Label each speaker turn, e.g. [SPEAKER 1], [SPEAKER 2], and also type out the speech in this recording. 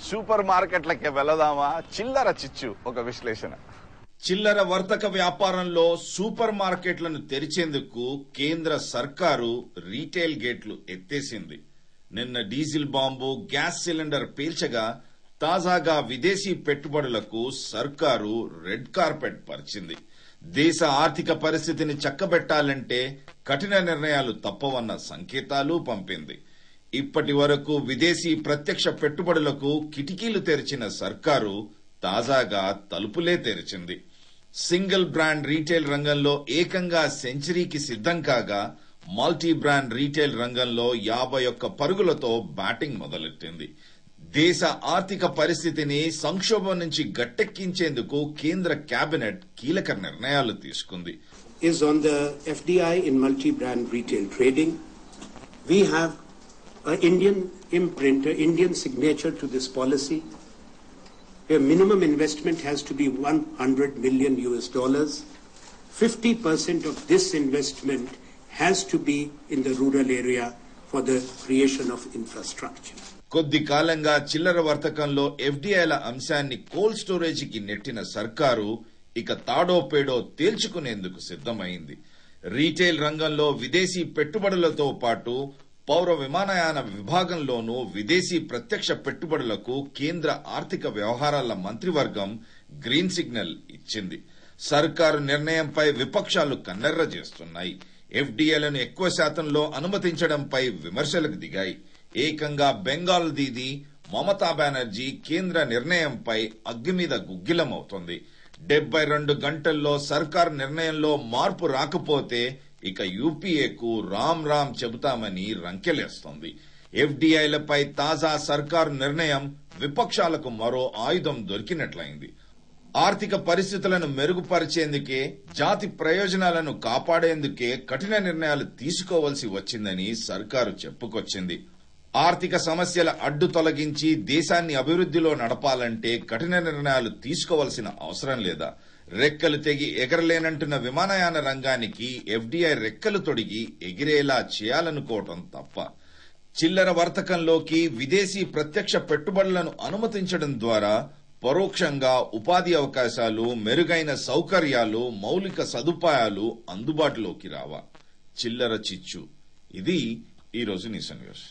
[SPEAKER 1] Super మార్కెట్లకి వెళదామా? చిల్లర చిచ్చు ఒక విశ్లేషణ.
[SPEAKER 2] చిల్లర వర్తక వ్యాపారంలో సూపర్ మార్కెట్లను తెరిచేందుకు కేంద్ర సర్కారు రీటైల్ గేట్లు ఎత్తేసింది. నిన్న డీజిల్ బాంబు, గ్యాస్ సిలిండర్ పేల్చగా తాజాగా విదేశీ పెట్టుబడులకు సర్కారు రెడ్ కార్పెట్ పరిచింది. దేశ ఆర్థిక పరిస్థితిని చక్కబెట్టాలంటే కఠిన నిర్ణయాలు తప్పవన్న సంకేతాలు పంపింది. ఇప్పటి వరకు విదేశీ ప్రత్యక్ష పెట్టుబడులకు కిటికీలు తెరిచిన సర్కారు తాజాగా తలుపులే తెరిచింది. సింగిల్ బ్రాండ్ రీటైల్ రంగంలో ఏకంగా సెంచరీకి సిద్ధం కాగా మల్టీ బ్రాండ్ రీటైల్ రంగంలో 51 పరుగులతో బ్యాటింగ్ మొదలెట్టింది. దేశ ఆర్థిక పరిస్థితిని సంక్షోభం నుంచి గట్టెక్కించేందుకు కేంద్ర కేబినెట్ కీలక నిర్ణయాలు తీసుకుంది.
[SPEAKER 3] Is on the FDI in multi-brand retail trading. We have an Indian imprint, an Indian signature to this policy. A minimum investment has to be $100 million. 50% of this investment has to be in the rural area for the creation of infrastructure.
[SPEAKER 2] కొద్ది కాలంగా చిల్లర వర్తకంలో ఎఫ్డీఐల అంశాన్ని cold స్టోరేజీకి నెట్టిన సర్కారు ఇక తాడో పేడో తేల్చుకునేందుకు సిద్దమైంది. Retail రంగంలో విదేశీ పెట్టుబడులతో పాటు పౌర విమానయాన విభాగంలోనూ విదేశీ ప్రత్యక్ష పెట్టుబడులకు కేంద్ర ఆర్థిక వ్యవహారాల మంత్రివర్గం గ్రీన్ సిగ్నల్ ఇచ్చింది. సర్కారు నిర్ణయంపై విపక్షాలు కన్నెర్ర చేస్తున్నాయి. ఎఫ్డీఐలను ఎక్కువ శాతంలో అనుమతించడంపై విమర్శలకు దిగాయి. ఏకంగా బెంగాల్ దీది మమతా బెనర్జీ కేంద్ర నిర్ణయంపై అగ్గిమీద గుగ్గిలమవుతోంది. 72 గంటల్లో సర్కారు నిర్ణయంలో మార్పు రాకపోతే ఇక యూపీఏకు రామ్ రామ్ చెబుతామని రంకెలేస్తోంది. ఎఫ్డీఐలపై తాజా సర్కారు నిర్ణయం విపక్షాలకు మరో ఆయుధం దొరికినట్లయింది. ఆర్థిక పరిస్థితులను మెరుగుపరిచేందుకే, జాతి ప్రయోజనాలను కాపాడేందుకే కఠిన నిర్ణయాలు తీసుకోవాల్సి వచ్చిందని సర్కారు చెప్పుకొచ్చింది. ఆర్థిక సమస్యల అడ్డు తొలగించి దేశాన్ని అభివృద్ధిలో నడపాలంటే కఠిన నిర్ణయాలు తీసుకోవాల్సిన అవసరం లేదా? రెక్కలు తెగి ఎగరలేనంటున్న విమానయాన రంగానికి ఎఫ్డీఐ రెక్కలు తొడిగి ఎగిరేలా చేయాలనుకోవటం తప్ప. చిల్లర వర్తకంలోకి విదేశీ ప్రత్యక్ష పెట్టుబడులను అనుమతించడం ద్వారా పరోక్షంగా ఉపాధి అవకాశాలు, మెరుగైన సౌకర్యాలు, మౌలిక సదుపాయాలు అందుబాటులోకి రావా? చిల్లర చిచ్చు. ఇది ఈరోజు న్యూస్.